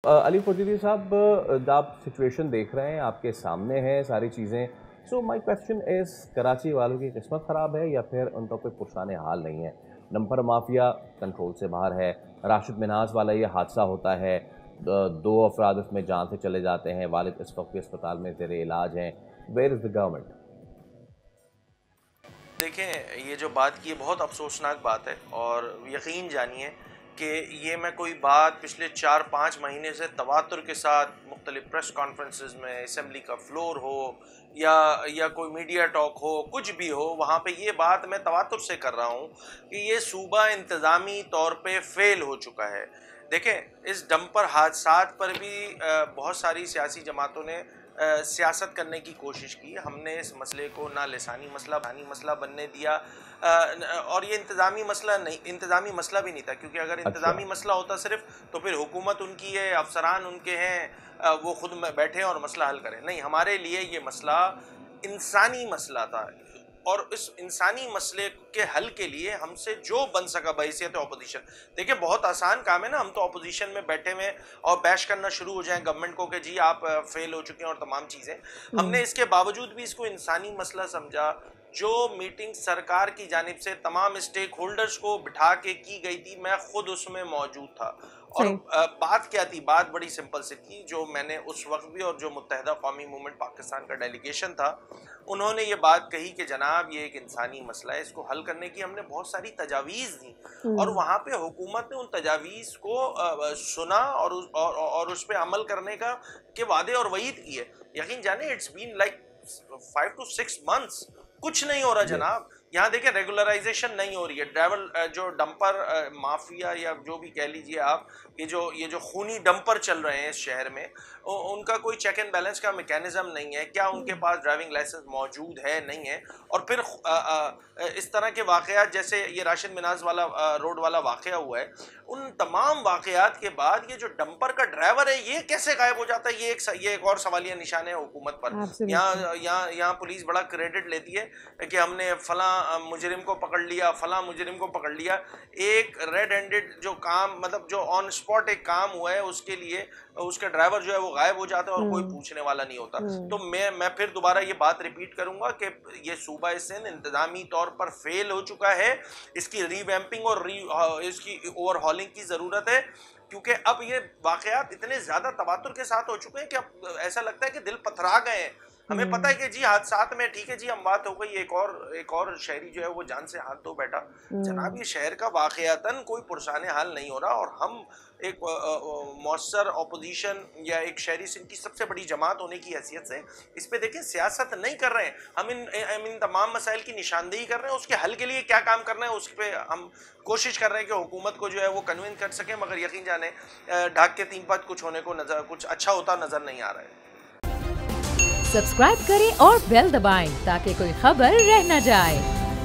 अली फजली साहब, आप सिचुएशन देख रहे हैं, आपके सामने है सारी चीज़ें। So my question is, Karachi वालों की किस्मत ख़राब है या फिर उनका कोई पुरसाने हाल नहीं है? डंपर माफिया कंट्रोल से बाहर है। राशिद मिन्हाज वाला ये हादसा होता है, दो अफराद उसमें जान से चले जाते हैं, वालिद इस वक्त भी अस्पताल में ज़ेरे इलाज हैं। Where is the government? देखें, ये जो बात की है बहुत अफसोसनाक बात है और यकीन जानिए कि ये मैं कोई बात पिछले 4-5 महीने से तवातुर के साथ मुख्तलिफ प्रेस कॉन्फ्रेंसेस में, असम्बली का फ्लोर हो या कोई मीडिया टॉक हो, कुछ भी हो, वहाँ पे ये बात मैं तवातुर से कर रहा हूँ कि ये सूबा इंतज़ामी तौर पे फेल हो चुका है। देखें, इस डंपर हादसात पर भी बहुत सारी सियासी जमातों ने सियासत करने की कोशिश की। हमने इस मसले को ना लिसानी मसला बनने दिया, और ये इंतज़ामी मसला भी नहीं था, क्योंकि अगर अच्छा। इंतज़ामी मसला होता सिर्फ, तो फिर हुकूमत उनकी है, अफसरान उनके हैं, वो खुद में बैठे और मसला हल करें। नहीं, हमारे लिए ये मसला इंसानी मसला था और इस इंसानी मसले के हल के लिए हमसे जो बन सका बहैसियत ऑपोजिशन। देखिए, बहुत आसान काम है ना, हम तो ऑपोजिशन में बैठे हुए और बैश करना शुरू हो जाएं गवर्नमेंट को कि जी आप फेल हो चुके हैं और तमाम चीज़ें। हमने इसके बावजूद भी इसको इंसानी मसला समझा। जो मीटिंग सरकार की जानिब से तमाम स्टेक होल्डर्स को बिठा के की गई थी, मैं खुद उसमें मौजूद था। और सही। बात क्या थी? बात बड़ी सिंपल सी थी, जो मैंने उस वक्त भी, और जो मुत्तहिदा कौमी मूवमेंट पाकिस्तान का डेलीगेशन था, उन्होंने ये बात कही कि जनाब ये एक इंसानी मसला है, इसको हल करने की हमने बहुत सारी तजावीज़ दी और वहाँ पे हुकूमत ने उन तजावीज़ को सुना और उस पर अमल करने के वादे और वईद किए। यकीन जाने, it's been like 5 to 6 months, कुछ नहीं हो रहा जी। जनाब। यहाँ देखें, रेगुलराइजेशन नहीं हो रही है। ड्राइवर जो डंपर माफिया या जो भी कह लीजिए आप, ये जो खूनी डंपर चल रहे हैं इस शहर में, उनका कोई चेक एंड बैलेंस का मैकेनिज्म नहीं है। क्या उनके पास ड्राइविंग लाइसेंस मौजूद है? नहीं है। और फिर इस तरह के वाकयात, जैसे ये राशिद मिनाज वाला रोड वाला वाकया हुआ है, उन तमाम वाकयात के बाद ये जो डंपर का ड्राइवर है, ये कैसे गायब हो जाता है? ये एक और सवालिया निशान है हुकूमत पर। यहाँ पुलिस बड़ा क्रेडिट लेती है कि हमने फला मुजरिम को पकड़ लिया, फला मुजरिम को पकड़ लिया। एक रेड हैंडेड जो काम, मतलब जो ऑन स्पॉट एक काम हुआ है, उसके लिए उसका ड्राइवर जो है वो गायब हो जाता है और कोई पूछने वाला नहीं होता। तो मैं फिर दोबारा ये बात रिपीट करूंगा कि ये सूबा सिंध इंतजामी तौर पर फेल हो चुका है। इसकी रीवैम्पिंग और इसकी ओवरहॉलिंग की ज़रूरत है, क्योंकि अब ये वाकयात इतने ज़्यादा तवातुर के साथ हो चुके हैं कि अब ऐसा लगता है कि दिल पथरा गए हैं। हमें पता है कि जी हादसात में ठीक है जी, अमवात हो गई, एक और शहरी जो है वो जान से हाथ धो बैठा। जनाब, ये शहर का वाकयातन कोई पुरसाने हाल नहीं हो रहा और हम एक मौसर ऑपोजिशन या एक शहरी सिंध की सबसे बड़ी जमात होने की हैसियत से इस पे देखें सियासत नहीं कर रहे हैं। हम इन तमाम मसाइल की निशानदेही कर रहे हैं, उसके हल के लिए क्या काम करना है उस पर हम कोशिश कर रहे हैं कि हुकूमत को जो है वो कन्विंस कर सकें, मगर यकीन जाने ढाक के तीन पात कुछ अच्छा होता नजर नहीं आ रहा है। सब्सक्राइब करें और बेल दबाएं ताकि कोई खबर रह न जाए।